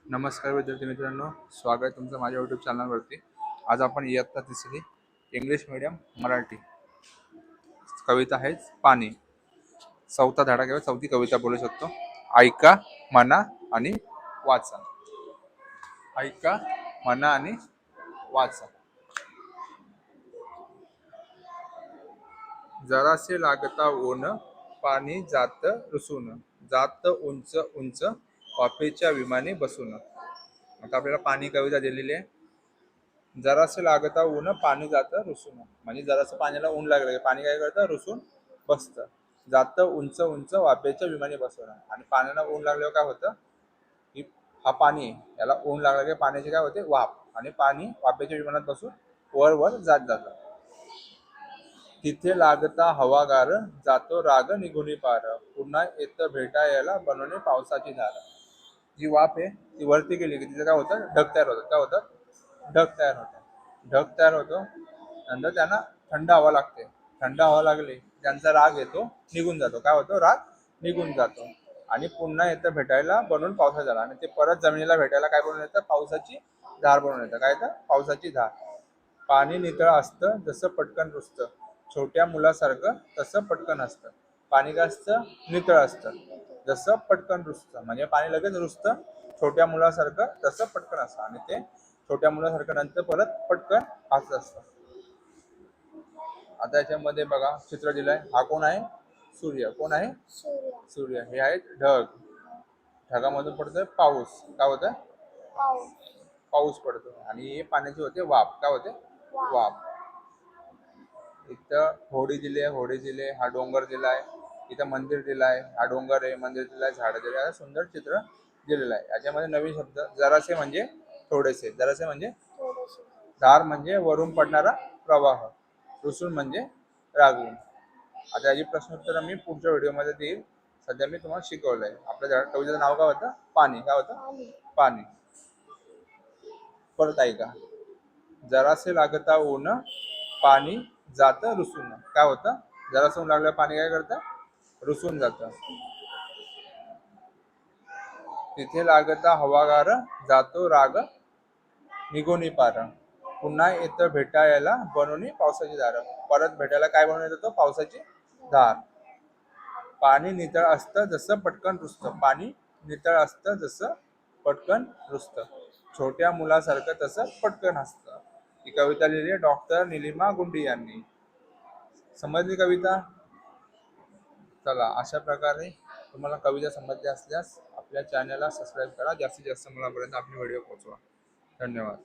नमस्कार विद्यार्थी मित्रांनो, स्वागत आहे तुमचं माझ्या यूट्यूब चॅनलवरती। आज आपण इयत्ता तिसरी इंग्लिश मीडियम मराठी कविता आहे पाणी, चौथा धडा किंवा चौथी कविता बोलू शकतो। ऐका, म्हणा आणि वाचा। ऐका, म्हणा आणि वाचा। जरासे लागता ऊन, पाणी जात रुसून, जात उंच उंच, वाफेच्या विमाने बसून। आता आपल्याला पाणी कविता दिलेली आहे। जरासे लागता ऊन, पाणी जातं रुसून, म्हणजे जरासं पाण्याला ऊन लागलं की पाणी काय करतं, रुसून बसतं। जातं उंच उंच, वाफेच्या विमाने बसवणं, आणि पाण्याला ऊन लागल्यावर काय होतं की हा पाणी आहे, याला ऊन लागलं की पाण्याची काय होते, वाफ, आणि पाणी वाफेच्या विमानात बसून वर वर जात जातं। तिथे लागता हवागार, जातो राग निघुनी पार, पुन्हा येतं भेटायला बनवणे पावसाची धार। जी वाफ आहे ती वरती गेली की तिचं काय होतं, ढग तयार होतं। काय होतं, ढग तयार होतं। ढग तयार होतो, नंतर त्यांना थंड हवा लागते। थंड हवा लागली त्यांचा राग येतो, निघून जातो। काय होतो, राग निघून जातो, आणि पुन्हा येतं भेटायला बनवून पावसाची धार, आणि ते परत जमिनीला भेटायला काय बनवून येतं, पावसाची धार बनवून येतं। काय तर पावसाची धार। पाणी नितळ असतं जसं पटकन रुसतं, छोट्या मुलासारखं तसं पटकन असतं। पाणी काय असतं, नितळ असतं जसं पटकन रुसतं, म्हणजे पाणी लगेच रुसतं, छोट्या मुलासारखं तसं पटकन असतं, आणि ते छोट्या मुलासारखं नंतर परत पटकन हसत असतं। आता याच्यामध्ये बघा चित्र दिलंय, हा कोण आहे, सूर्य। कोण आहे, सूर्य। हे आहेत ढग, ढगामधून पडतोय पाऊस। काय होतं, पाऊस पडतो, आणि हे पाण्याची होते वाफ। काय होते, वाफ। इथं होडी दिली आहे, होडी दिली आहे, हा डोंगर दिलाय, इथं मंदिर दिलाय, हा डोंगर आहे, मंदिर दिलाय, झाड दिले आहे, सुंदर चित्र दिलेलं आहे। याच्यामध्ये नवीन शब्द, जरासे म्हणजे थोडेसे, जरासे म्हणजे धार म्हणजे वरून पडणारा प्रवाह, रुसून म्हणजे रागवून। आता याची प्रश्नोत्तर मी पुढच्या व्हिडिओमध्ये देईल, सध्या मी तुम्हाला शिकवलंय। आपल्या कवितेचं नाव काय होतं, पाणी। काय होतं, पाणी। परत ऐका, जरासे लागता ऊन, पाणी जातं रुसून। काय होतं, जरासं ऊन लागलं पाणी काय करतं, रुसून जातं। तिथे लागता हवागार, जातो राग निघोनी पार, पुन्हा येतं भेटायला बनवणी पावसाची धार। परत भेटायला काय बनवून येतं, तो पावसाची धार। पाणी नितळ असतं जसं पटकन रुसतं, पाणी नितळ असतं जसं पटकन रुसतं, छोट्या मुलासारखं तसं पटकन हसतं। ही कविता लिहिली आहे डॉक्टर निलिमा गुंडी यांनी। समजली कविता? चला, अशा प्रकारे तुम्हाला कविता समजली असल्यास आपल्या चॅनलला सबस्क्राईब करा, जास्तीत जास्त मुलांपर्यंत आपले व्हिडिओ पोहोचवा। धन्यवाद।